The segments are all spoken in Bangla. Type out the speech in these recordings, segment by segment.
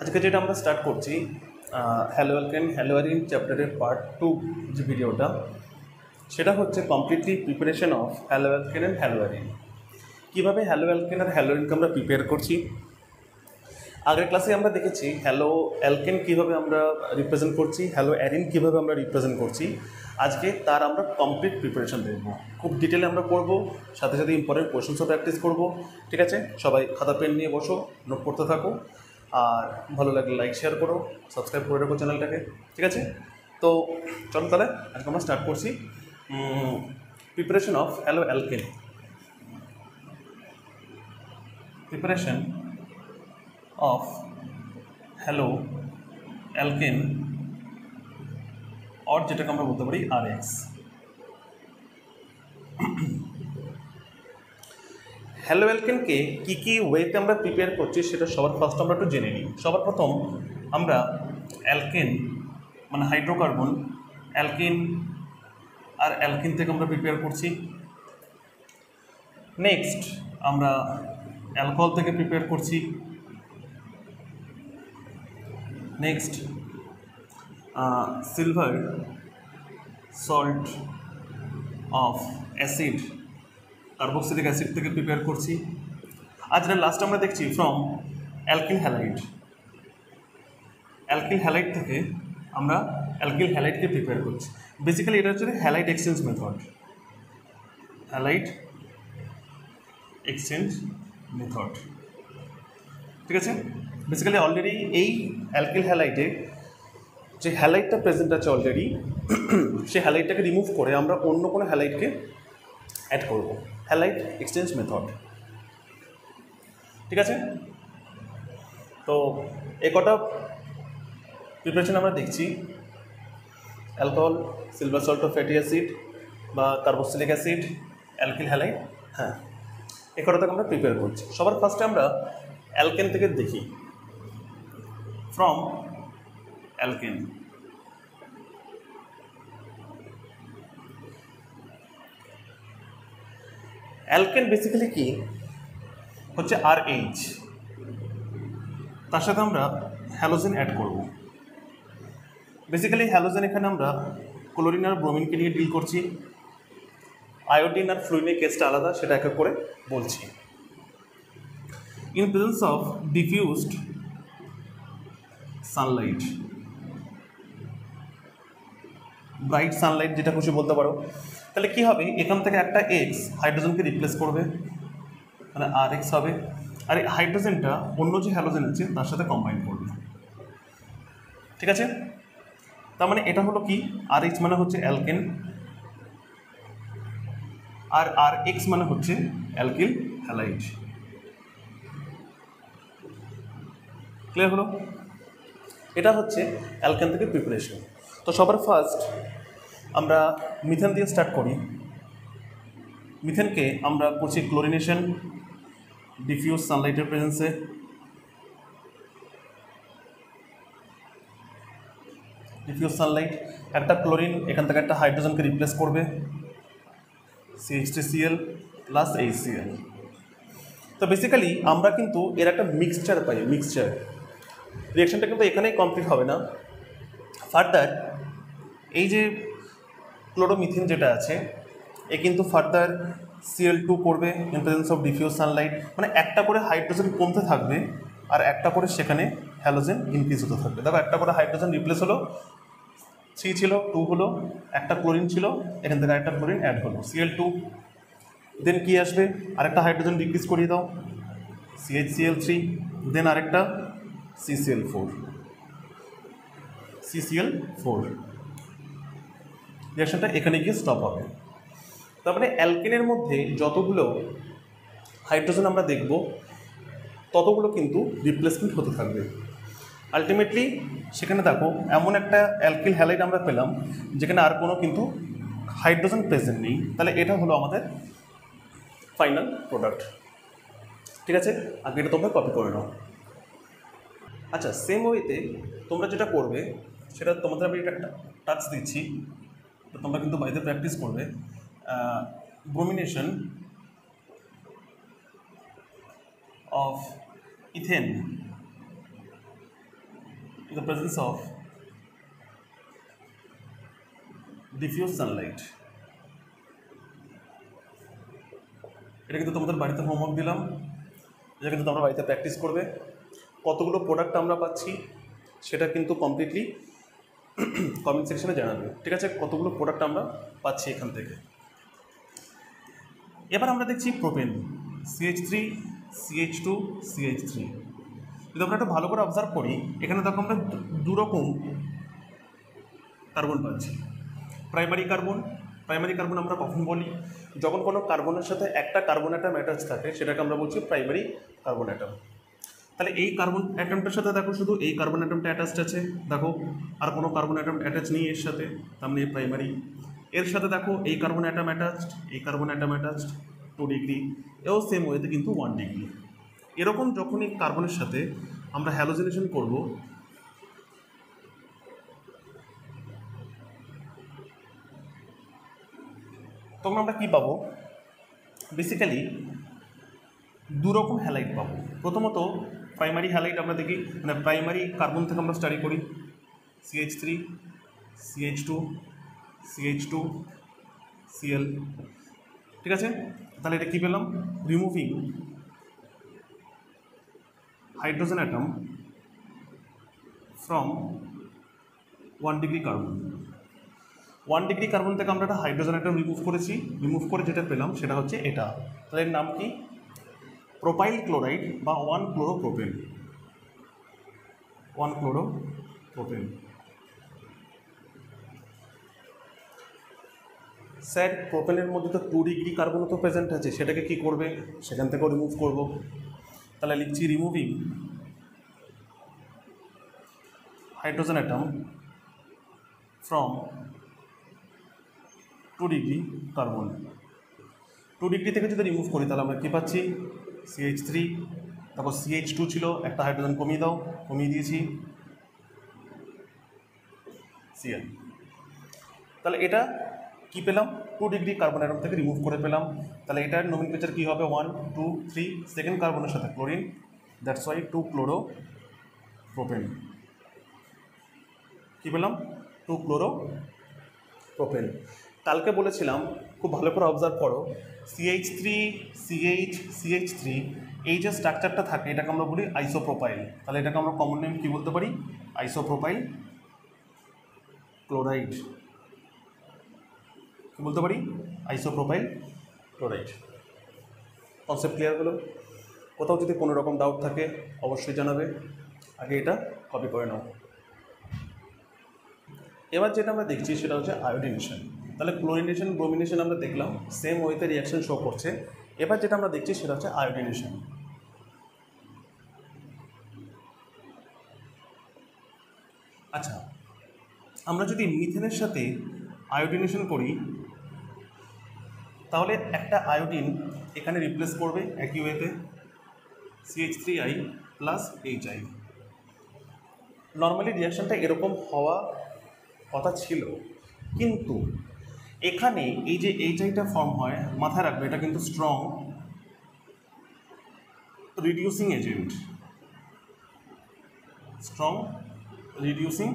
আজকে যেটা আমরা স্টার্ট করছি হ্যালো অ্যালকেন হ্যালো অ্যারিন চ্যাপ্টারের পার্ট 2 যে ভিডিওটা সেটা হচ্ছে completely preparation of hello alkane and hello arene. কীভাবে হ্যালো অ্যালকেন আর হ্যালো অ্যারিনকে আমরা প্রিপেয়ার করছি। আগের ক্লাসে আমরা দেখেছি হ্যালো অ্যালকেন কীভাবে আমরা রিপ্রেজেন্ট করছি, হ্যালো অ্যারিন কীভাবে আমরা রিপ্রেজেন্ট করছি। আজকে তার আমরা কমপ্লিট প্রিপারেশন দেখব, খুব ডিটেলে আমরা করব, সাথে সাথে ইম্পর্টেন্ট কোয়েশনসও প্র্যাকটিস করব। ঠিক আছে, সবাই খাতা পেন নিয়ে বসো, নোট করতে থাকো, আর ভালো লাগলে লাইক শেয়ার করো, সাবস্ক্রাইব করে রাখো চ্যানেলটাকে। ঠিক আছে, তো চলো তাহলে আজকে আমরা স্টার্ট করছি preparation of hello alkane. Preparation of hello alkane or যেটাকে আমরা বলতে পারি RX। হ্যালো অ্যালকেনকে কী কী ওয়েতে আমরা প্রিপেয়ার করছি সেটা সবার ফার্স্ট আমরা একটু জেনে নিই। সবার প্রথম আমরা অ্যালকেন মানে হাইড্রোকার্বন, অ্যালকিন আর অ্যালকিন থেকে আমরা প্রিপেয়ার করছি। নেক্সট আমরা অ্যালকোহল থেকে প্রিপেয়ার করছি। Next silver salt of acid, carboxylic acid থেকে প্রিপেয়ার করছি। আর যেটা লাস্ট আমরা দেখছি from alkyl halide, alkyl halide থেকে আমরা অ্যালকিল হ্যালাইডকে প্রিপেয়ার করছি। বেসিক্যালি এটা হচ্ছে halide exchange method, halide exchange method. ঠিক আছে, বেসিক্যালি অলরেডি এই অ্যালকিল হ্যালাইডে যে হ্যালাইডটা প্রেজেন্ট আছে অলরেডি, সে হ্যালাইডটাকে রিমুভ করে আমরা অন্য কোনো হ্যালাইডকে অ্যাড করব, হ্যালাইড এক্সচেঞ্জ মেথড। ঠিক আছে, তো এ কটা প্রিপারেশন আমরা দেখছি, alcohol, silver salt of fatty acid বা কার্বক্সিলিক অ্যাসিড, অ্যালকিল হ্যালাইড। হ্যাঁ, এ কটা থেকে আমরা প্রিপেয়ার করছি। সবার ফার্স্টে আমরা অ্যালকেন থেকে দেখি, ফ্রম অ্যালকেন। অ্যালকেন বেসিক্যালি কি হচ্ছে RH, তার সাথে আমরা হ্যালোজেন অ্যাড করব। বেসিক্যালি হ্যালোজেন এখানে আমরা ক্লোরিন আর ব্রোমিনকে নিয়ে ডিল করছি, আয়োডিন আর ফ্লুরিনের কেসটা আলাদা, সেটা এক এক করে বলছি। In presence of diffused Sunlight, bright Sunlight যেটা খুশি বলতে পারো, তাহলে কী হবে, এখান থেকে একটা X হাইড্রোজেনকে রিপ্লেস করবে, মানে RX হবে, আর এই হাইড্রোজেনটা অন্য যে হ্যালোজেন আছে তার সাথে কম্বাইন করবে। ঠিক আছে, তার মানে এটা হলো কি, RH মানে হচ্ছে অ্যালকেন আর RX মানে হচ্ছে অ্যালকিল হ্যালাইড। ক্লিয়ার হলো? এটা হচ্ছে অ্যালকেন থেকে প্রিপারেশন। তো সবার ফার্স্ট আমরা মিথেন দিয়ে স্টার্ট করি। মিথেনকে আমরা করছি ক্লোরিনেশন ডিফিউজ সানলাইটের প্রেজেন্সে। ডিফিউজ সানলাইট, একটা ক্লোরিন এখান থেকে একটা হাইড্রোজেনকে রিপ্লেস করবে, CH3Cl প্লাস HCl। তো বেসিক্যালি আমরা কিন্তু এর একটা মিক্সচার পাই, মিক্সচার রিয়াকশনটা কিন্তু এখানেই কমপ্লিট হবে না। ফার্দার এই যে ক্লোরোমিথিন যেটা আছে, এ কিন্তু ফার্দার Cl2 করবে in presence of diffuse Sunlight, মানে একটা করে হাইড্রোজেন কমতে থাকবে আর একটা করে সেখানে হ্যালোজেন ইনক্রিজ হতে থাকবে। দেখো একটা করে হাইড্রোজেন রিপ্লেস হলো, 3 ছিল 2 হলো, একটা ক্লোরিন ছিল, এখান থেকে আরেকটা ক্লোরিন অ্যাড হলো, Cl2। দেন কি আসবে, আরেকটা হাইড্রোজেন ডিক্রিজ করিয়ে দাও, CHCl3, দেন আরেকটা CCl4, CCl4। রিয়াকশনটা এখানে গিয়ে স্টপ হবে। তার মানে অ্যালকেনের মধ্যে যতগুলো হাইড্রোজেন আমরা দেখব ততগুলো কিন্তু রিপ্লেসমেন্ট হতে থাকবে। আলটিমেটলি সেখানে দেখো এমন একটা অ্যালকিল হ্যালাইড আমরা পেলাম যেখানে আর কোনো কিন্তু হাইড্রোজেন প্রেজেন্ট নেই, তাহলে এটা হলো আমাদের ফাইনাল প্রোডাক্ট। ঠিক আছে, আগে এটা তোমরা কপি করে নাও। আচ্ছা, সেম ওয়েতে তোমরা যেটা করবে সেটা তোমাদের আমি এটা একটা টাচ দিচ্ছি, তো তোমরা কিন্তু বাড়িতে প্র্যাকটিস করবে। Bromination of ethane in the presence of diffuse sunlight. এটা কিন্তু তোমাদের বাড়িতে হোমওয়ার্ক দিলাম, এটা কিন্তু তোমরা বাড়িতে প্র্যাকটিস করবে। কতগুলো প্রোডাক্ট আমরা পাচ্ছি সেটা কিন্তু কমপ্লিটলি কমেন্ট সেকশনে জানাবে, ঠিক আছে? কতগুলো প্রোডাক্ট আমরা পাচ্ছি এখান থেকে। এবার আমরা দেখছি প্রোপেন, CH3 CH2 CH3। যদি আমরা একটু ভালো করে অবজার্ভ করি, এখানে দেখো আমরা দুরকম কার্বন পাচ্ছি। প্রাইমারি কার্বন আমরা কখন বলি? যখন কোনো কার্বনের সাথে একটা কার্বন অ্যাটম অ্যাটাচ থাকে সেটাকে আমরা বলছি প্রাইমারি কার্বন অ্যাটম। তাহলে এই কার্বন অ্যাটমটার সাথে দেখো শুধু এই কার্বন অ্যাটমটা অ্যাটাচড আছে, দেখো আর কোনো কার্বন অ্যাটম অ্যাটাচ নেই এর সাথে, তার মানে প্রাইমারি। এর সাথে দেখো এই কার্বন অ্যাটম অ্যাটাচড, এই কার্বন অ্যাটম অ্যাটাচড 2 ডিগ্রি, এও সেম ওয়েতে কিন্তু 1 ডিগ্রি। এরকম যখন এই কার্বনের সাথে আমরা হ্যালোজেনেশন করব, তখন আমরা কী পাবো? বেসিক্যালি দুরকম হ্যালাইড পাবো। প্রথমত প্রাইমারি হ্যালাইড আমরা দেখি, মানে প্রাইমারি কার্বন থেকে আমরা স্টাডি করি CH3 CH2 CH2 Cl, ঠিক আছে? তাহলে এটা কী পেলাম? Removing hydrogen atom from 1 degree carbon. 1 degree carbon থেকে আমরা একটা হাইড্রোজেন অ্যাটম রিমুভ করেছি, রিমুভ করে যেটা পেলাম সেটা হচ্ছে এটা। তাহলে এর নাম কি? প্রোপাইল ক্লোরাইড বা 1-ক্লোরোপ্রোপেন। 1-ক্লোরোপ্রোপেন। স্যার প্রোপেনের মধ্যে তো 2 ডিগ্রি কার্বনও তো প্রেজেন্ট আছে, সেটাকে কি করবে? সেখান থেকেও রিমুভ করব। তাহলে লিখছি removing hydrogen atom from 2 degree carbon. 2 degree থেকে যদি রিমুভ করি তাহলে আমরা কী পাচ্ছি? CH3, তারপর CH2 ছিল, একটা হাইড্রোজেন কমিয়ে দাও, কমিয়ে দিয়েছি Cl। তাহলে এটা কি পেলাম? 2 ডিগ্রি কার্বন অ্যাটম থেকে রিমুভ করে পেলাম। তাহলে এটার নোমেনক্লেচার কী হবে? 1 2 3, সেকেন্ড কার্বনের সাথে ক্লোরিন, দ্যাটস ওয়াই 2-ক্লোরোপ্রোপেন। কী পেলাম? 2-ক্লোরোপ্রোপেন। কালকে বলেছিলাম, খুব ভালো করে অবজার্ভ করো, CH3 CH CH3 এই যে স্ট্রাকচারটা থাকে এটাকে আমরা বলি আইসোপ্রোপাইল। তাহলে এটাকে আমরা কমন নেম কী বলতে পারি? Isopropyl chloride. কী বলতে পারি? Isopropyl chloride. কনসেপ্ট ক্লিয়ার হলো? কোথাও যদি কোনো রকম ডাউট থাকে অবশ্যই জানাবে, আগে এটা কপি করে নাও। এবার যেটা আমরা দেখছি সেটা হচ্ছে আয়োডিনেশন। তাহলে ক্লোরিনেশন ব্রোমিনেশন আমরা দেখলাম, সেম ওয়েতে রিয়াকশন শো করছে। এবার যেটা আমরা দেখছি সেটা হচ্ছে আয়োডিনেশন। আচ্ছা, আমরা যদি মিথেনের সাথে আয়োডিনেশন করি তাহলে একটা আয়োডিন এখানে রিপ্লেস করবে একই ওয়েতে, CH3I প্লাস HI। নর্মালি রিয়াকশনটা এরকম হওয়া কথা ছিল, কিন্তু এখানে এই যে HIটা ফর্ম হয়, মাথায় রাখবে এটা কিন্তু strong reducing agent, strong reducing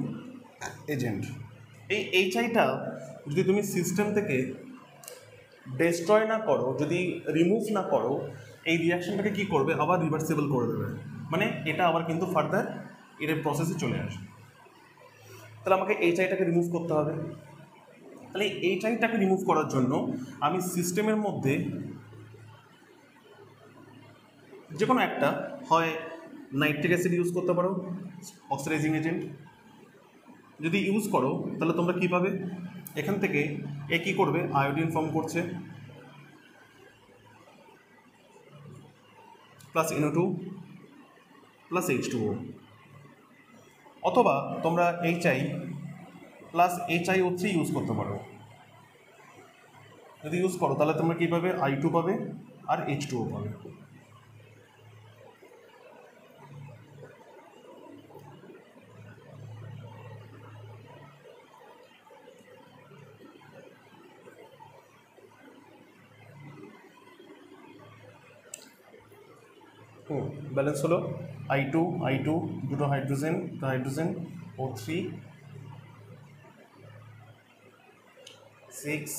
agent. এই HIটা যদি তুমি সিস্টেম থেকে ডেস্ট্রয় না করো, যদি রিমুভ না করো, এই রিয়াকশনটাকে কী করবে? আবার রিভার্সিবল করে দেবে, মানে এটা আবার কিন্তু ফার্দার এর প্রসেসে চলে আসে। তাহলে আমাকে HIটাকে রিমুভ করতে হবে। তাহলে HIটাকে রিমুভ করার জন্য আমি সিস্টেমের মধ্যে যে কোনো একটা, হয় নাইট্রিক অ্যাসিড ইউজ করতে পারো অক্সিডাইজিং এজেন্ট। যদি ইউজ করো তাহলে তোমরা কী পাবে? এখান থেকে এ কী করবে? আয়োডিন ফর্ম করছে, প্লাস NO2 প্লাস H2O। অথবা তোমরা HI প্লাস HiO3 ইউজ করতে পারো। যদি ইউজ করো তাহলে তোমরা কী পাবে? I2 পাবে আর H2O পাবে। ব্যালেন্স হলো। I2 দুটো হাইড্রোজেন O3 6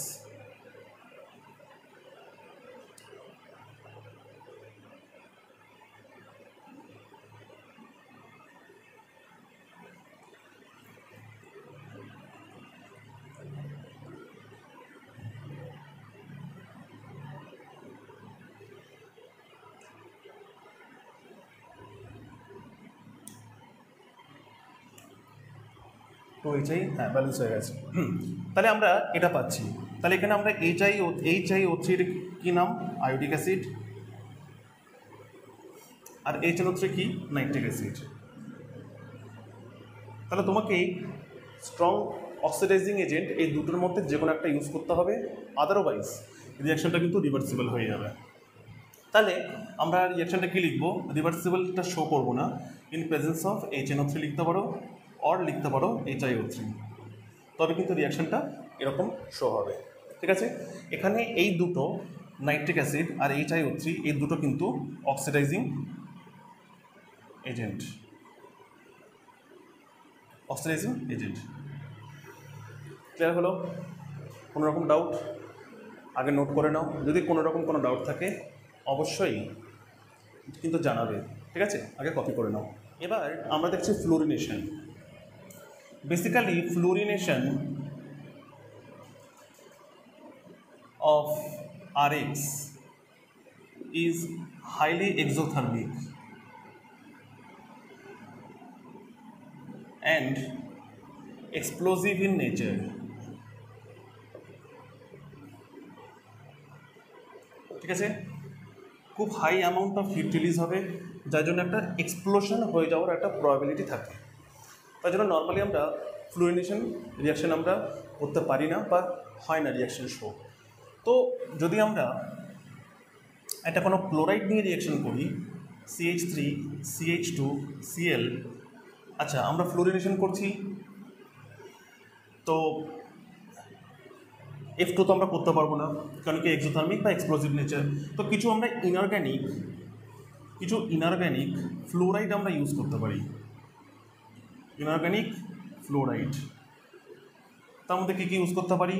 তো এইচআই, হ্যাঁ ব্যালেন্স হয়ে গেছে। তাহলে আমরা এটা পাচ্ছি। তাহলে এখানে আমরা HiO3 কি নাম? Iodic acid. আর HNO3 কি? Nitric acid. তাহলে তোমাকে স্ট্রং অক্সিডাইজিং এজেন্ট এই দুটোর মধ্যে যে কোনো একটা ইউজ করতে হবে, আদারওয়াইজ রিয়াকশনটা কিন্তু রিভার্সিবল হয়ে যাবে। তাহলে আমরা রিয়াকশনটা কী লিখবো? রিভার্সিবলটা শো করবো না, ইন প্রেজেন্স অফ HNO3 লিখতে পারো, অর লিখতে পারো HiO3, তবে কিন্তু রিয়াকশনটা এরকম শো হবে। ঠিক আছে, এখানে এই দুটো নাইট্রিক অ্যাসিড আর HiO3 এই দুটো কিন্তু অক্সিডাইজিং এজেন্ট, ক্লিয়ার হলো? কোনো রকম ডাউট আগে নোট করে নাও, যদি কোনো রকম কোনো ডাউট থাকে অবশ্যই কিন্তু জানাবে। ঠিক আছে, আগে কপি করে নাও। এবার আমরা দেখছি fluorination. Basically fluorination of RX is highly exothermic and explosive in nature. ঠিক আছে, খুব high amount of heat release হবে, যার জন্য একটা এক্সপ্লোশন হয়ে যাওয়ার একটা প্রবাবিলিটি থাকে। তার জন্য নর্মালি আমরা ফ্লোরিনেশন রিয়াকশন আমরা করতে পারি না বা হয় না রিয়াকশন শো। তো যদি আমরা একটা কোনো ক্লোরাইড নিয়ে রিয়াকশন করি, CH3 CH2 Cl, আচ্ছা আমরা ফ্লোরিনেশন করছি, তো F2 তো আমরা করতে পারবো না, কারণ কি এক্সোথার্মিক বা এক্সপ্লোসিভ নেচার। তো কিছু আমরা ইনঅর্গ্যানিক ফ্লোরাইড আমরা ইউজ করতে পারি, ইনঅর্গ্যানিক ফ্লোরাইড। তার মধ্যে কী কী ইউজ করতে পারি?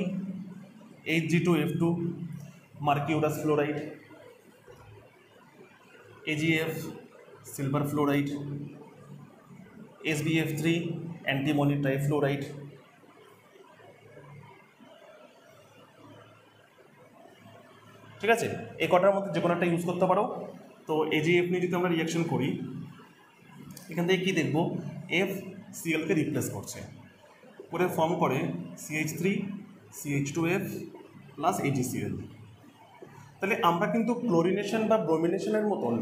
Hg2F2 mercurous fluoride, AgF silver fluoride, SbF3 antimony trifluoride. ঠিক আছে, এই কটার মধ্যে যে কোনো একটা ইউজ করতে পারো। তো AgF নিয়ে যদি আমরা রিয়াকশন করি, এখান থেকে কী দেখবো? F Clকে রিপ্লেস করছে, করে ফর্ম করে CH3 CH2F প্লাস AgCl। তাহলে আমরা কিন্তু ক্লোরিনেশন বা ব্রোমিনেশনের মতন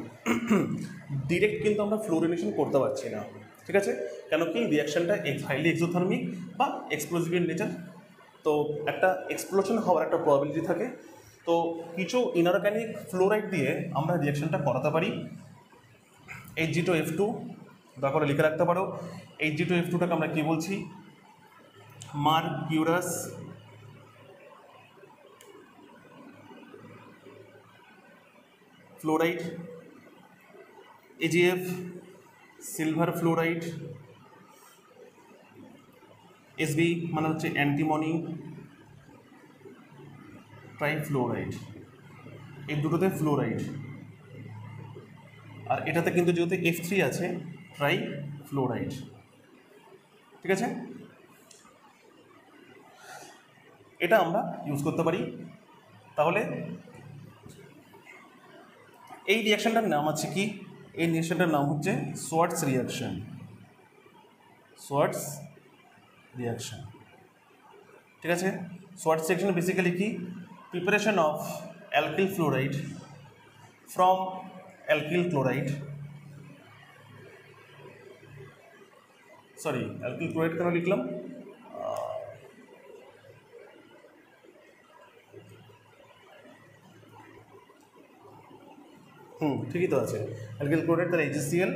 ডিরেক্ট কিন্তু আমরা ফ্লোরিনেশন করতে পারছি না। ঠিক আছে, কেন কি রিয়াকশনটা হাইলি এক্সোথার্মিক বা এক্সপ্লোসিভ ইন নেচার, তো একটা এক্সপ্লোশন হওয়ার একটা প্রবাবিলিটি থাকে। তো কিছু ইনঅর্গ্যানিক ফ্লোরাইড দিয়ে আমরা রিয়াকশনটা করাতে পারি। Hg2F2 দয়া করে লিখে রাখতে পারো। Hg2F2টাকে আমরা কী বলছি? Mercurous fluoride, AgF silver fluoride, Sb মানে হচ্ছে অ্যান্টিমনি ট্রাইফ্লোরাইড, এই দুটোতে ফ্লোরাইড, আর এটাতে কিন্তু যেহেতু F3 আছে ট্রাইফ্লোরাইড। ঠিক আছে, এটা আমরা ইউজ করতে পারি। তাহলে এই রিয়াকশনটার নাম আছে কি? এই রিয়াকশনটার নাম হচ্ছে সোয়ার্টস রিয়াকশন। ঠিক আছে, সোয়ার্টস রিয়াকশন বেসিক্যালি কি? Preparation of alkyl fluoride from alkyl chloride, alkyl chloride কেন লিখলাম? ঠিকই তো আছে, অ্যালকিল ক্লোরাইড তার AgCl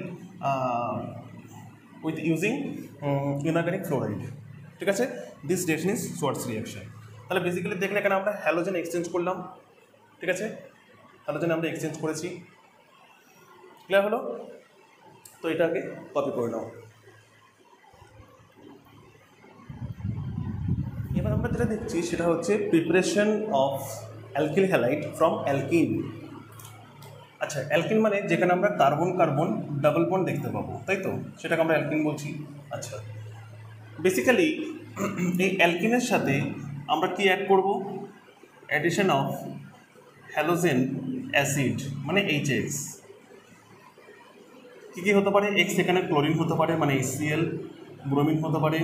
with using inorganic fluoride. ঠিক আছে, this reaction is Swarts reaction. তাহলে বেসিক্যালি দেখলে এখানে আমরা হ্যালোজেন এক্সচেঞ্জ করলাম। ঠিক আছে, হ্যালোজেন আমরা এক্সচেঞ্জ করেছি, ক্লিয়ার হলো? তো এটাকে কপি করে নাও। এবার আমরা যেটা দেখছি সেটা হচ্ছে preparation of alkyl halide from alkyne. আচ্ছা, অ্যালকিন মানে যেখানে আমরা কার্বন কার্বন ডাবল বন্ড দেখতে পাবো, তাই তো, সেটাকে আমরা অ্যালকিন বলছি। আচ্ছা, বেসিক্যালি এই অ্যালকিনের সাথে আমরা কি অ্যাড করব? অ্যাডিশন অফ হ্যালোজেন অ্যাসিড মানে HX। কী কী হতে পারে? এক্স এখানে ক্লোরিন হতে পারে মানে HCl, ব্রোমিন হতে পারে,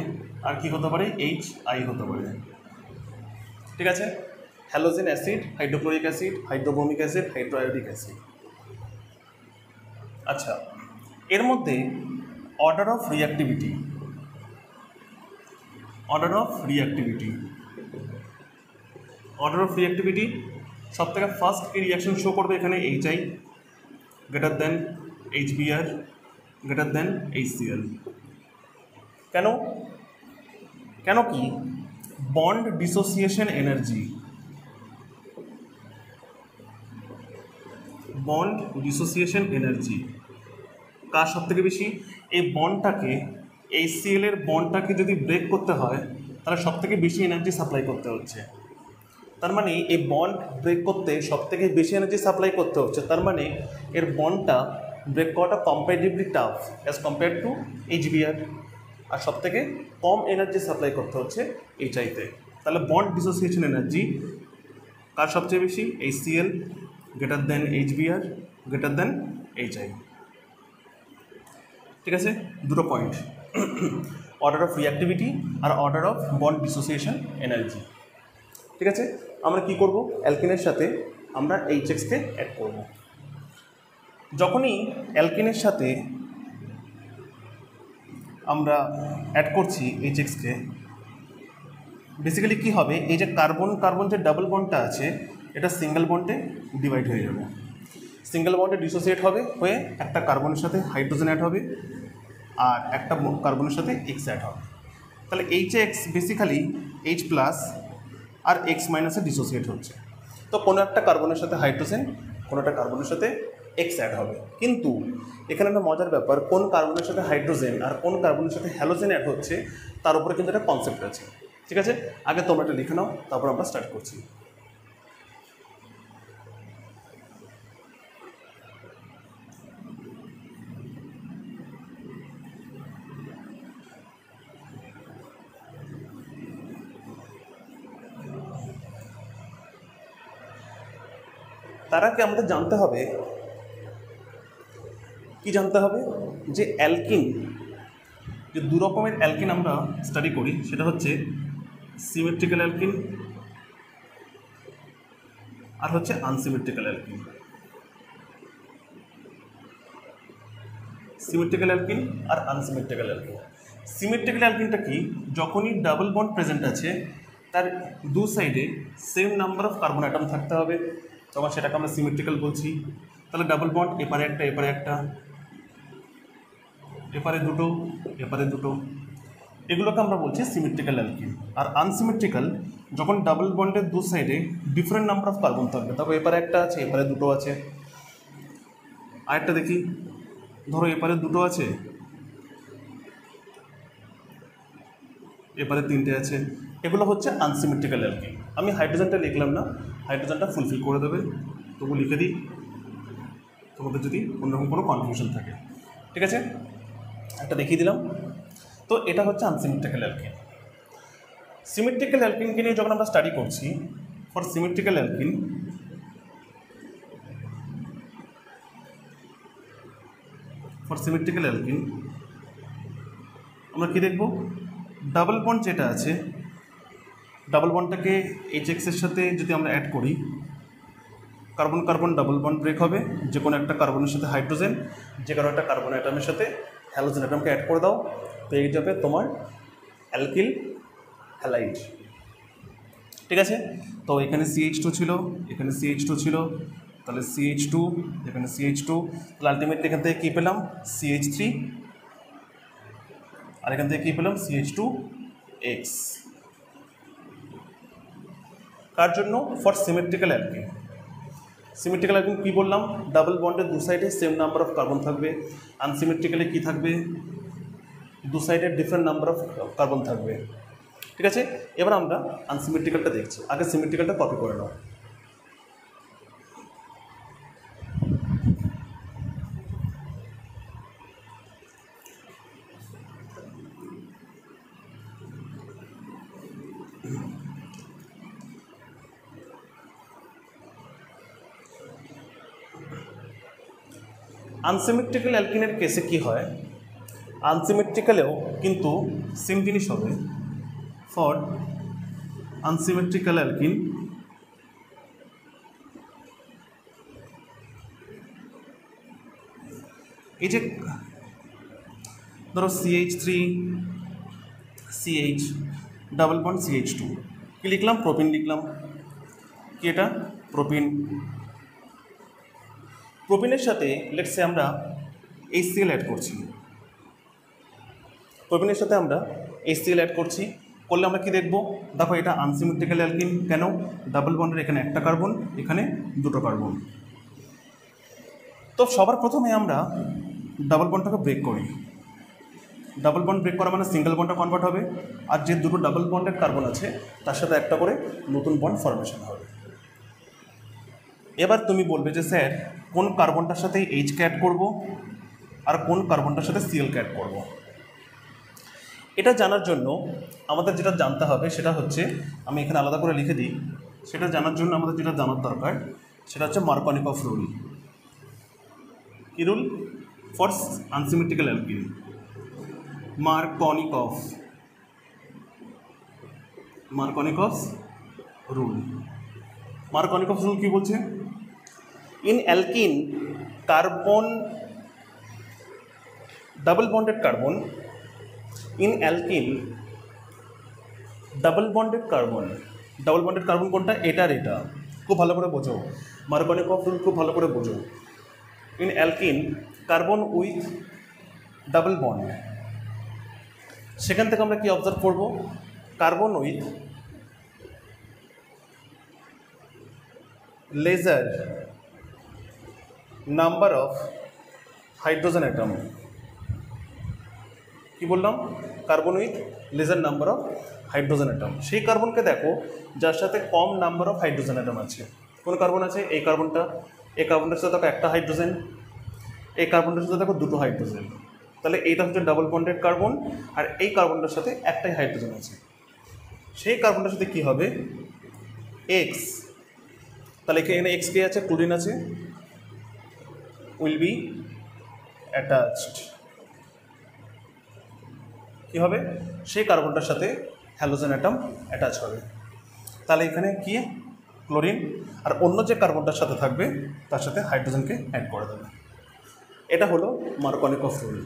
আর কি হতে পারে? HI হতে পারে। ঠিক আছে, halogen acid, hydrochloric acid, hydrobromic acid, hydroiodic acid. আচ্ছা, এর মধ্যে order of reactivity, order of reactivity সব থেকে ফার্স্ট কি রিয়াকশন শো করবে এখানে? HI greater than HBr greater than HCl। কেন? কেন কি? Bond dissociation energy, bond dissociation energy কার সব থেকে বেশি? এই বন্ডটাকে, HCl এর বন্ডটাকে যদি ব্রেক করতে হয় তাহলে সব থেকে বেশি এনার্জি সাপ্লাই করতে হচ্ছে। তার মানে এই বন্ড ব্রেক করতে সব থেকে বেশি এনার্জি সাপ্লাই করতে হচ্ছে, তার মানে এর বন্ডটা ব্রেক করাটা comparatively tough as compare to HBr, আর সব থেকে কম এনার্জি সাপ্লাই করতে হচ্ছে HI-তে। তাহলে বন্ড ডিসোসিয়েশন এনার্জি কার সবচেয়ে বেশি? HCl greater than HBr greater than HI। ঠিক আছে, দুটো পয়েন্ট, অর্ডার অফ রিঅ্যাক্টিভিটি আর order of bond dissociation energy. ঠিক আছে, আমরা কি করব? অ্যালকিনের সাথে আমরা HX-কে অ্যাড করব। যখনই অ্যালকিনের সাথে আমরা অ্যাড করছি HX-কে, বেসিক্যালি কী হবে? এই যে কার্বন কার্বন যে ডাবল বন্ডটা আছে এটা সিঙ্গেল বন্ডে ডিভাইড হয়ে যাবে, সিঙ্গেল বন্ডে ডিসোসিয়েট হবে, হয়ে একটা কার্বনের সাথে হাইড্রোজেন অ্যাড হবে আর একটা কার্বনের সাথে X অ্যাড হবে। তাহলে HX বেসিক্যালি H প্লাস আর X মাইনাসে ডিসোসিয়েট হচ্ছে। তো কোনো একটা কার্বনের সাথে হাইড্রোজেন, কোনো একটা কার্বনের সাথে X অ্যাড হবে। কিন্তু এখানে একটা মজার ব্যাপার, কোন কার্বনের সাথে হাইড্রোজেন আর কোন কার্বনের সাথে হ্যালোজেন অ্যাড হচ্ছে তার উপরে কিন্তু একটা কনসেপ্ট আছে। ঠিক আছে, আগে তোমরা এটা লিখে নাও, তারপর আমরা স্টার্ট করছি। তার আগে আমাদের জানতে হবে, কি জানতে হবে? যে অ্যালকিন, যে দু রকমের অ্যালকিন আমরা স্টাডি করি, সেটা হচ্ছে সিমেট্রিক্যাল অ্যালকিন আর হচ্ছে আনসিমেট্রিক্যাল অ্যালকিন। সিমেট্রিক্যাল অ্যালকিন আর আনসিমেট্রিক্যাল অ্যালকিন। সিমেট্রিক্যাল অ্যালকিনটা কি? যখনই ডাবল বন্ড প্রেজেন্ট আছে তার দু সাইডে same number of carbon atom থাকতে হবে, তখন সেটাকে আমরা সিমেট্রিক্যাল বলছি। তাহলে ডাবল বন্ড এপারে একটা, এপারে একটা, এপারে দুটো, এপারে দুটো, এগুলোকে আমরা বলছি সিমেট্রিক্যাল অ্যালকিন। আর আনসিমেট্রিক্যাল যখন ডাবল বন্ডের দু সাইডে ডিফারেন্ট নাম্বার অফ কার্বন থাকবে, তারপর এপারে একটা আছে, এপারে দুটো আছে। আরেকটা দেখি, ধরো এপারে দুটো আছে, এপারে তিনটে আছে, এগুলো হচ্ছে আনসিমেট্রিক্যাল অ্যালকিন। আমি হাইড্রোজেনটা লিখলাম না, হাইড্রোজেনটা ফুলফিল করে দেবে, তবু লিখে দিই তোমাদের যদি অন্যরকম কোনো কনফিউশন থাকে। ঠিক আছে, একটা দেখিয়ে দিলাম। তো এটা হচ্ছে আনসিমেট্রিক্যাল অ্যালকিন। সিমেট্রিক্যাল অ্যালকিনকে নিয়ে যখন আমরা স্টাডি করছি, ফর সিমেট্রিক্যাল অ্যালকিন আমরা কি দেখব? ডাবল বন্ড যেটা আছে, ডাবল বন্ডটাকে HX এর সাথে যদি আমরা অ্যাড করি, carbon carbon double bond break হবে, যে কোনো একটা কার্বনের সাথে হাইড্রোজেন, যে কোনো একটা কার্বন অ্যাটমের সাথে হ্যালোজেন অ্যাটমকে অ্যাড করে দাও, পেয়ে যাবে তোমার অ্যালকিল হ্যালাইড। ঠিক আছে, তো এখানে CH2 ছিল, এখানে CH2 ছিল, তাহলে CH2, এখানে CH2, তাহলে আলটিমেটলি এখান থেকে কী পেলাম? CH3, আর এখান থেকে কী পেলাম? CH2X। কার জন্য? For symmetrical alkene. Symmetrical alkene কী বললাম, ডাবল বন্ডের দু সাইডে সেম নাম্বার অফ কার্বন থাকবে। আনসিমেট্রিক্যালে কী থাকবে, দু সাইডে ডিফারেন্ট নাম্বার অফ কার্বন থাকবে। ঠিক আছে, এবার আমরা আনসিমেট্রিক্যালটা দেখছি। আগে সিমেট্রিক্যালটা কপি করে নাও। আনসিমেট্রিক্যাল অ্যালকিনের কেসে কি হয়, আনসিমেট্রিক্যালেও কিন্তু সেম জিনিস হবে। ফর আনসিমেট্রিক্যাল অ্যালকিন এই যে ধরো CH3 CH double bond CH2 কি লিখলাম, প্রোপিন লিখলাম। কি এটা, প্রোপিন। প্রোপিনের সাথে লেটসে আমরা HCl অ্যাড করছি। প্রোপিনের সাথে আমরা HCl অ্যাড করছি, করলে আমরা কি দেখব, দেখো এটা আনসিমেট্রিক্যাল অ্যালকিন। কেন, ডাবল বন্ডের এখানে একটা কার্বন, এখানে দুটো কার্বন। তো সবার প্রথমে আমরা ডাবল বন্ডটাকে ব্রেক করি। ডাবল বন্ড ব্রেক করা মানে সিঙ্গেল বন্ডটা কনভার্ট হবে, আর যে দুটো ডাবল বন্ডের কার্বন আছে তার সাথে একটা করে নতুন বন্ড ফরমেশন হবে। এবার তুমি বলবে যে স্যার কোন কার্বনটার সাথে এইচকে অ্যাড করব আর কোন কার্বনটার সাথে সিএলকে অ্যাড করব। এটা জানার জন্য আমাদের যেটা জানতে হবে সেটা হচ্ছে, আমি এখানে আলাদা করে লিখে দিই, সেটা জানার জন্য আমাদের যেটা জানার দরকার সেটা হচ্ছে মার্কনিকফ রুল। কি rule, for unsymmetrical alkene, Markovnikov rule. Markovnikov rule কি বলছে, in alkene carbon double bonded carbon, in alkene double bonded carbon, double bonded carbon কোনটা, এটার এটা, খুব ভালো করে বোঝো, মার্কনিকফ রুল খুব ভালো করে বোঝো। In alkene carbon with double bond, সেখান থেকে আমরা কি অবজার্ভ করব, carbon with lesser number of hydrogen atom. কি বললাম, carbon with lesser number of hydrogen atom. সেই কার্বনকে দেখো যার সাথে কম নাম্বার অফ হাইড্রোজেন অ্যাটম আছে। কোন কার্বন আছে, এই কার্বনটা, এই কার্বনটার সাথে দেখো একটা হাইড্রোজেন, এই কার্বনটার সাথে দেখো দুটো হাইড্রোজেন, তাহলে এইটা হচ্ছে ডাবল বন্ডেড কার্বন, আর এই কার্বনটার সাথে একটাই হাইড্রোজেন আছে। সেই কার্বনটার সাথে কি হবে, এক্স, তাহলে এখানে এক্স কে আছে, ক্লোরিন আছে, উইল বি অ্যাটাচড। কী হবে, সেই কার্বনটার সাথে হ্যালোজেন অ্যাটম অ্যাটাচ হবে। তাহলে এখানে কি ক্লোরিন, আর অন্য যে কার্বনটার সাথে থাকবে তার সাথে হাইড্রোজেনকে অ্যাড করে দেবে। এটা হলো মার্কনিকফ রুল।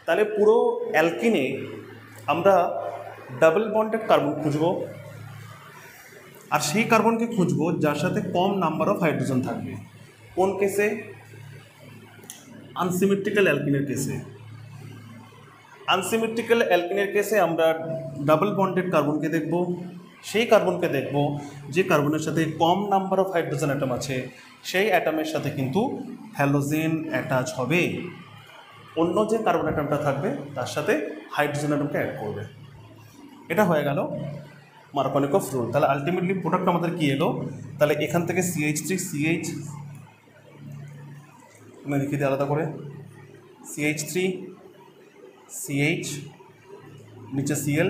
তাহলে পুরো অ্যালকিনে আমরা ডাবল বন্ডেড কার্বন খুঁজব, আর সেই কার্বনকে খুঁজবো যার সাথে কম নাম্বার অফ হাইড্রোজেন থাকবে। কোন কেসে, আনসিমেট্রিক্যাল অ্যালকিনের কেসে। আনসিমেট্রিক্যাল অ্যালকিনের কেসে আমরা ডাবল বন্ডেড কার্বনকে দেখব, সেই কার্বনকে দেখব যে কার্বনের সাথে কম নাম্বার অফ হাইড্রোজেন অ্যাটম আছে, সেই অ্যাটমের সাথে কিন্তু হ্যালোজেন অ্যাটাচ হবে। অন্য যে কার্বন অ্যাটমটা থাকবে তার সাথে হাইড্রোজেন অ্যাটমকে অ্যাড করবে। এটা হয়ে গেল মার্কনিকফ রুল। তাহলে আলটিমেটলি প্রোডাক্ট আমাদের কী এলো, তাহলে এখান থেকে CH3CH, আমি লিখে দিই আলাদা করে, CH3CH, নিচে Cl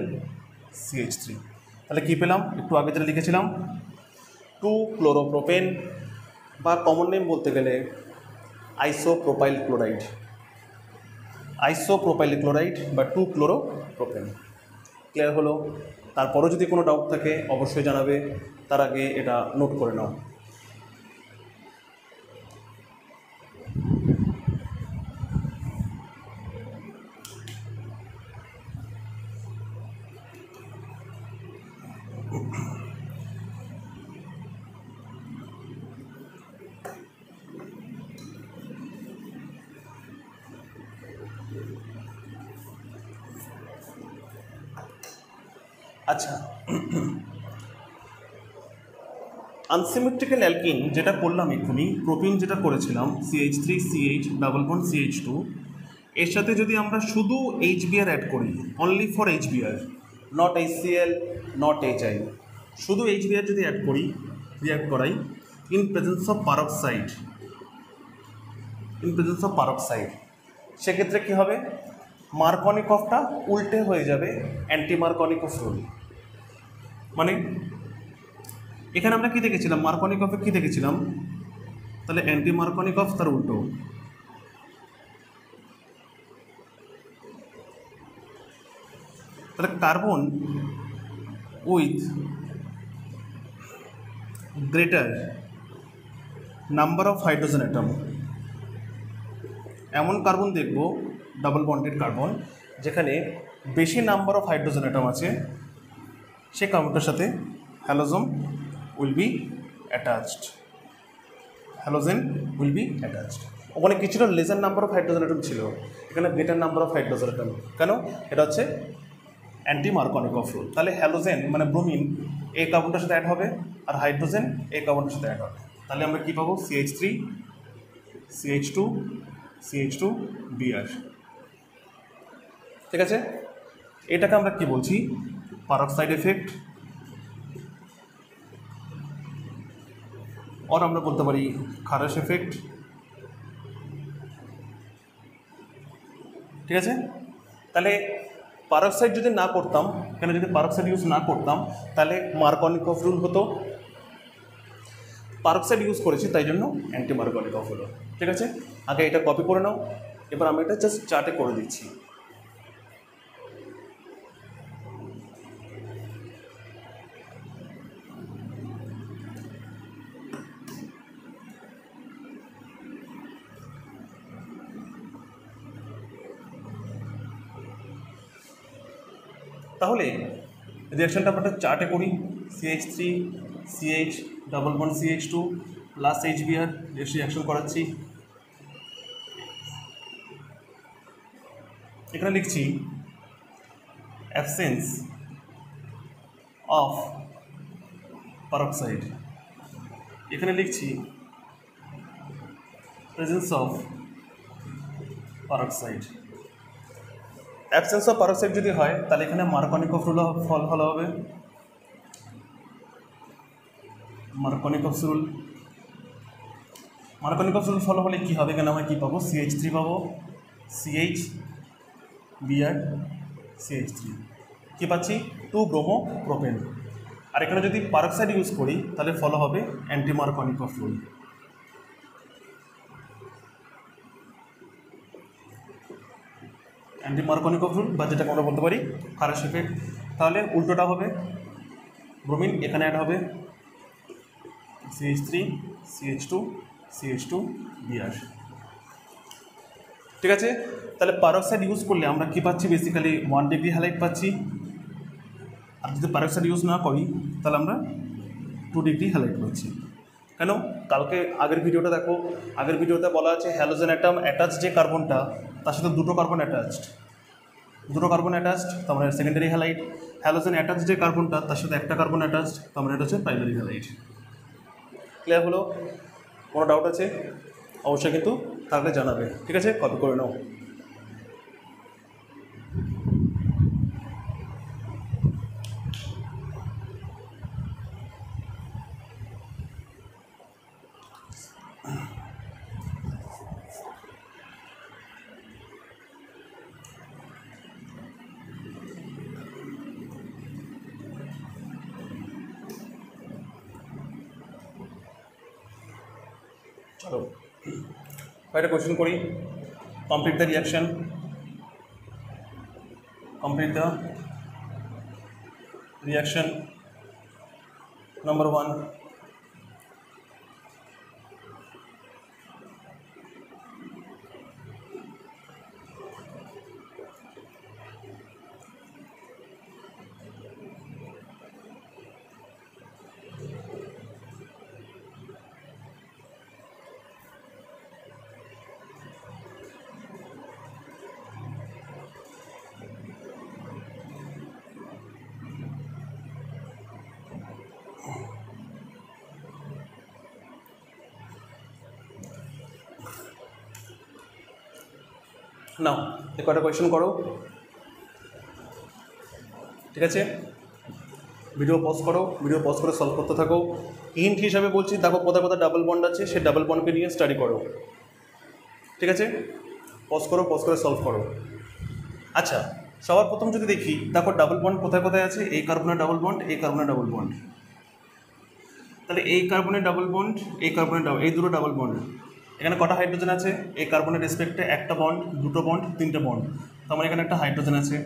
CH3, তাহলে কী পেলাম, একটু আগে যেটা লিখেছিলাম 2-ক্লোরোপ্রোপেন, বা কমন নেম বলতে গেলে আইসোপ্রোপাইল ক্লোরাইড, আইসোপ্রোপাইল ক্লোরাইড বা 2-ক্লোরোপ্রোপেন। ক্লিয়ার হলো? তারপরেও যদি কোনো ডাউট থাকে অবশ্যই জানাবে, তার আগে এটা নোট করে নাও। আচ্ছা, আনসিমেট্রিক্যাল অ্যালকিন যেটা করলাম এক্ষুনি, প্রোপিন যেটা করেছিলাম CH3CH ডাবল বন্ড CH2, এর সাথে যদি আমরা শুধু HBr অ্যাড করি, only for HBr, not HCl, not HI, শুধু HBr যদি অ্যাড করি, রিঅ্যাক্ট করাই ইন প্রেজেন্স অফ পারক্সাইড, সেক্ষেত্রে কী হবে, মার্কনিকফটা উল্টে হয়ে যাবে অ্যান্টি মার্কনিকফ রুল। মানে এখানে আমরা কী দেখেছিলাম, মার্কনিকফে কী দেখেছিলাম, তাহলে অ্যান্টি মার্কনিকফ তার উল্টো। তাহলে carbon with greater number of hydrogen atom, এমন কার্বন দেখব, ডাবল বন্ডেড কার্বন, যেখানে বেশি নাম্বার অফ হাইড্রোজেন অ্যাটম আছে, সে কার্বনটার সাথে হ্যালোজেন উইল বি অ্যাটাচড। ওখানে কি ছিল, lesser number of hydrogen atom ছিল, এখানে greater number of hydrogen atom. কেন? এটা হচ্ছে অ্যান্টি মার্কনিকফ রুল। তাহলে হ্যালোজেন মানে ব্রোমিন এই কার্বনটার সাথে অ্যাড হবে, আর হাইড্রোজেন এই কার্বনটার সাথে অ্যাড হবে। তাহলে আমরা কী পাবো, CH3CH2Br। ঠিক আছে, এটাকে আমরা কি বলছি, পারক্সাইড এফেক্ট, আর আমরা বলতে পারি খারাস এফেক্ট। ঠিক আছে, তাহলে পারক্সাইড যদি না করতাম, এখানে যদি পারক্সাইড ইউজ না করতাম, তাহলে মার্কনিকফ রুল হতো। পারক্সাইড ইউজ করেছি তাই জন্য অ্যান্টি মার্কনিকফ হলো। ঠিক আছে, আগে এটা কপি করে নাও, এবার আমি এটা জাস্ট চার্টে করে দিচ্ছি। তাহলে রিয়াকশনটা আমরা চার্টে করি, CH3CH double bond CH2 plus HBr reaction করাচ্ছি। এখানে লিখছি অ্যাবসেন্স অফ পারক্সাইড, এখানে লিখছি presence of peroxide. Absence of peroxide যদি হয় তাহলে এখানে মার্কনিকফ রুল ফল ভালো হবে, মার্কনিকফ রুল ফলো হলে কী হবে, এখানে আমরা কী পাবো, CH3 পাবো, CH CH3 কী পাচ্ছি, 2 ব্রোমো প্রোপেন। আর এখানে যদি পারক্সাইড ইউজ করি তাহলে ফলো হবে anti Markovnikov rule. Anti Markovnikov rule বা যেটাকে আমরা বলতে পারি খারাস এফেক্ট। তাহলে উল্টোটা হবে, ব্রোমিন এখানে অ্যাড হবে CH3CH2Br। ঠিক আছে, তাহলে পারক্সাইড ইউজ করলে আমরা কী পাচ্ছি, বেসিক্যালি 1 ডিগ্রি হ্যালাইড পাচ্ছি। আর যদি পারক্সাইড ইউজ না করি তাহলে আমরা 2 ডিগ্রি হ্যালাইড পাচ্ছি। কেন? কালকে আগের ভিডিওটা দেখো, আগের ভিডিওতে বলা আছে হ্যালোজেন অ্যাটম অ্যাটাচ যে কার্বনটা তার সাথে দুটো কার্বন অ্যাটাচড, তার মানে সেকেন্ডারি হ্যালাইড। হ্যালোজেন অ্যাটাচ যে কার্বনটা তার সাথে একটা কার্বন অ্যাটাচড, তার মানে এটা হচ্ছে প্রাইমারি হ্যালাইড। ক্লিয়ার হলো? কোনো ডাউট আছে অবশ্যই কিন্তু তাহলে জানাবে। ঠিক আছে, কপি করে নাও। চলো কয়েকটা কোয়েশ্চেন করি। Complete the reaction, number 1। নাও কটা কোয়েশ্চেন করো, ঠিক আছে? ভিডিও পজ করো, ভিডিও পজ করে সলভ করতে থাকো। হিন্ট হিসাবে বলছি, দেখো কোথায় কোথায় ডাবল বন্ড আছে, সেই ডাবল বন্ডকে নিয়ে স্টাডি করো, ঠিক আছে? পজ করো, পজ করে সলভ করো। আচ্ছা, সবার প্রথম যদি দেখি, দেখো ডাবল বন্ড কোথায় কোথায় আছে। এই কার্বনের ডাবল বন্ড, এই কার্বনের ডাবল বন্ড। তাহলে এই কার্বনের ডাবল বন্ড, এই কার্বনের ডাবল, এই দুটো ডাবল বন্ড। এখানে কটা হাইড্রোজেন আছে? এই কার্বনের রেসপেক্টে একটা বন্ড, দুটো বন্ড, তিনটে বন্ড। তো আমার এখানে একটা হাইড্রোজেন আছে।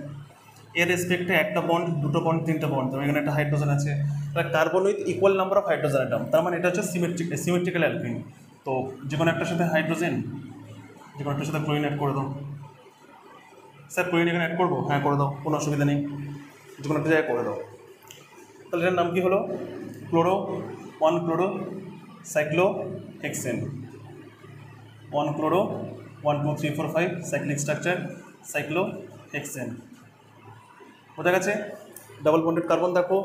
এর রেসপেক্টে একটা বন্ড, দুটো বন্ড, তিনটে বন্ড। তো এখানে একটা হাইড্রোজেন আছে। তাহলে carbon with equal number of hydrogen atom, তার মানে এটা হচ্ছে সিমেট্রিক্যাল অ্যালকিন। তো যে কোনো একটার সাথে হাইড্রোজেন, যে কোনো একটার সাথে ক্লোরিন অ্যাড করে দাও। স্যার ক্লোরিন এখানে অ্যাড করবো? হ্যাঁ করে দাও, কোনো অসুবিধা নেই, যে কোনো একটা জায়গায় করে দাও। তাহলে এটার নাম কী হলো? Chloro 1 chloro cyclo hexane. 1 chloro 1 2 3 4 5 cyclic structure cyclo hexane. বোঝা গেছে? ডাবল বন্ডেড কার্বন দেখো,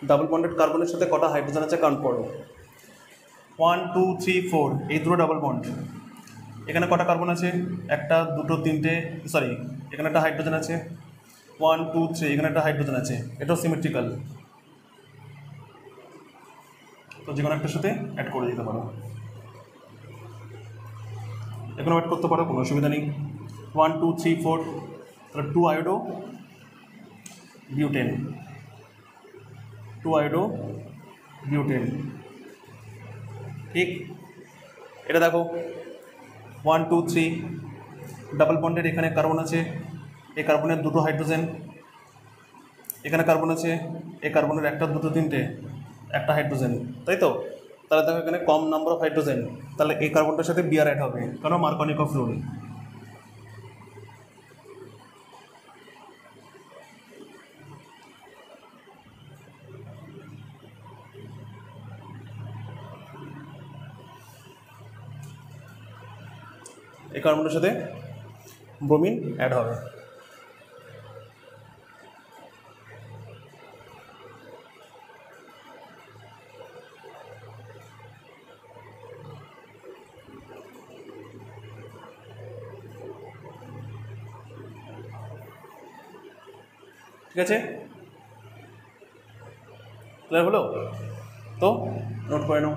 ডাবল বন্ডেড কার্বনের সাথে কটা হাইড্রোজেন আছে কাউন্ট করো। 1 2 3 4, এই দুটো ডাবল বন্ড। এখানে কটা কার্বন আছে? একটা, দুটো, তিনটে, সরি এখানে একটা হাইড্রোজেন আছে। 1 2 3, এখানে একটা হাইড্রোজেন আছে। এটাও সিমেট্রিক্যাল। তো যে কোনো একটার সাথে অ্যাড করে দিতে পারো, এখনও অ্যাড করতে পারো, কোনো অসুবিধা নেই। 1 2 3 4, তাহলে 2 আয়োডো বিউটেন, 2 আয়োডো বিউটেন, ঠিক? এটা দেখো 1 2 3 ডাবল বন্ডের, এখানে কার্বন আছে, এই কার্বনের দুটো হাইড্রোজেন, এখানে কার্বন আছে, এই কার্বনের একটা, দুটো, তিনটে, একটা হাইড্রোজেন, তাই তো? তাহলে দেখো এখানে কম নাম্বার অফ হাইড্রোজেন, তাহলে এই কার্বনটার সাথে বিআর অ্যাড হবে, কেন? মার্কনিক অফ রুল। এই কার্বনের সাথে ব্রোমিন অ্যাড হবে। ঠিক আছে, ক্লিয়ার হলো? তো নোট করে নাও।